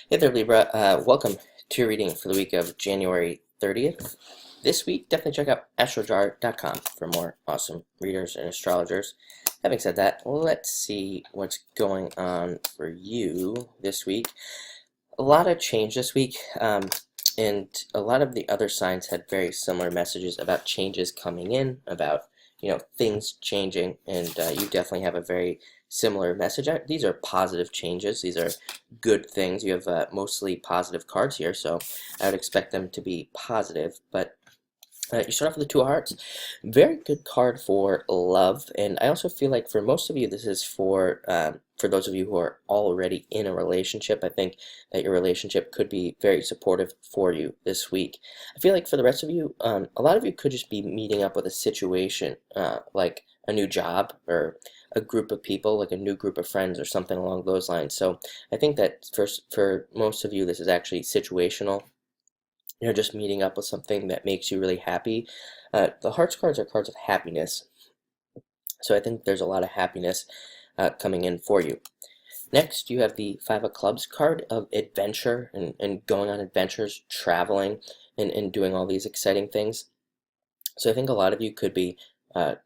Hey there, Libra. Welcome to your reading for the week of January 30th. This week, definitely check out astrojar.com for more awesome readers and astrologers. Having said that, let's see what's going on for you this week. A lot of change this week, and a lot of the other signs had very similar messages about changes coming in, about things changing, and you definitely have a very similar message. These are positive changes. These are good things. You have mostly positive cards here, so I would expect them to be positive. But you start off with the Two of Hearts. Very good card for love, and I also feel like for most of you, this is for those of you who are already in a relationship. I think that your relationship could be very supportive for you this week. I feel like for the rest of you, a lot of you could just be meeting up with a situation, like a new job or a group of people, like a new group of friends or something along those lines. So I think that for most of you, this is actually situational. Just meeting up with something that makes you really happy. The Hearts cards are cards of happiness, so I think there's a lot of happiness coming in for you. Next, you have the Five of Clubs card of adventure and going on adventures, traveling, and doing all these exciting things. So I think a lot of you could be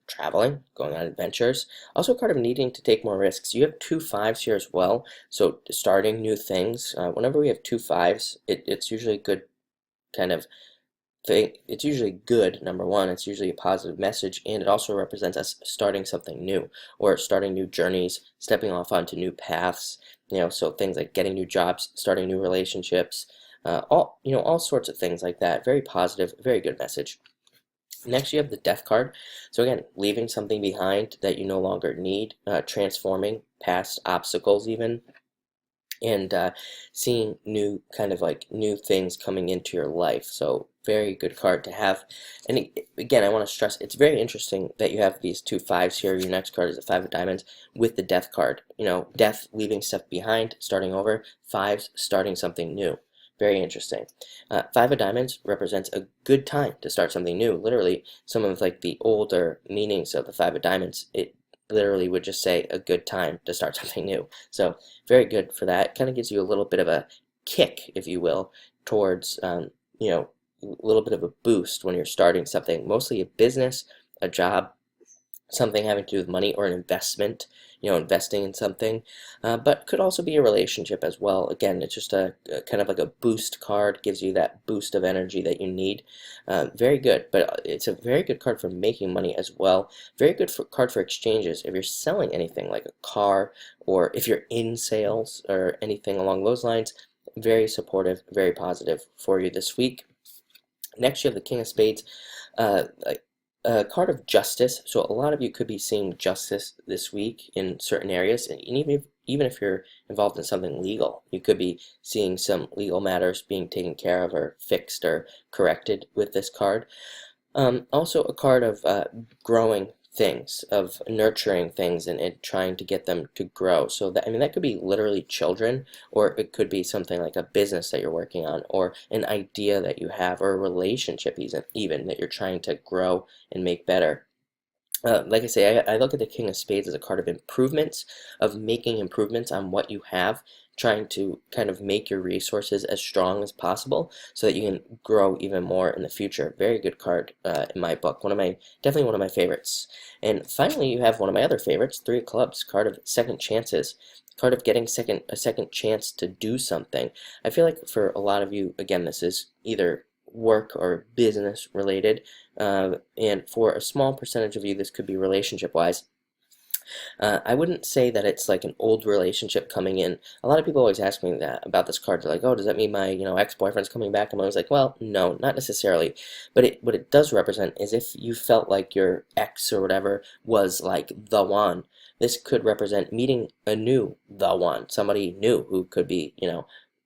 traveling, going on adventures. Also a card of needing to take more risks. You have two fives here as well, so starting new things. Whenever we have two fives, it's usually good kind of thing. It's usually good, number one. It's usually a positive message, and it also represents us starting something new or starting new journeys, stepping off onto new paths. So things like getting new jobs, starting new relationships, all sorts of things like that. Very positive, very good message. Next, you have the Death card. So again, leaving something behind that you no longer need, transforming past obstacles even, and seeing new things coming into your life. So very good card to have. And again, I want to stress, it's very interesting that you have these two fives here. Your next card is the Five of Diamonds with the Death card. Death, leaving stuff behind, starting over. Fives, starting something new. Very interesting. Five of Diamonds represents a good time to start something new. Literally, some of the older meanings of the Five of Diamonds, it literally would just say a good time to start something new. So very good for that. Kind of gives you a little bit of a kick, if you will, towards a little bit of a boost when you're starting something, mostly a business, a job, something having to do with money or an investment, investing in something, but could also be a relationship as well. Again, it's just a kind of like a boost card, gives you that boost of energy that you need. Very good, but it's a very good card for making money as well. Very good card for exchanges. If you're selling anything like a car, or if you're in sales or anything along those lines, very supportive, very positive for you this week. Next, you have the King of Spades. A card of justice. So a lot of you could be seeing justice this week in certain areas, and even if you're involved in something legal, you could be seeing some legal matters being taken care of or fixed or corrected with this card. Also a card of growing things, of nurturing things, and trying to get them to grow. So that could be literally children, or it could be something like a business that you're working on, or an idea that you have, or a relationship even that you're trying to grow and make better. Like I say, I look at the King of Spades as a card of improvements, of making improvements on what you have, trying to kind of make your resources as strong as possible so that you can grow even more in the future. Very good card in my book. Definitely one of my favorites. And finally, you have one of my other favorites, Three of Clubs, card of second chances. Card of getting a second chance to do something. I feel like for a lot of you, again, this is either work or business related, and for a small percentage of you, this could be relationship wise. I wouldn't say that it's like an old relationship coming in. A lot of people always ask me that about this card. They're like, "Oh, does that mean my ex-boyfriend's coming back?" I'm always like, "Well, no, not necessarily." But what it does represent is if you felt like your ex or whatever was like the one, this could represent meeting a new the one, somebody new who could be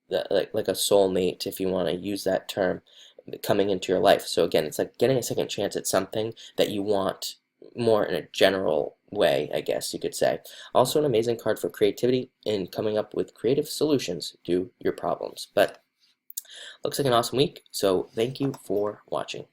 like a soulmate, if you want to use that term, coming into your life. So again, it's like getting a second chance at something that you want more in a general way, I guess you could say. Also an amazing card for creativity and coming up with creative solutions to your problems. But looks like an awesome week, so thank you for watching.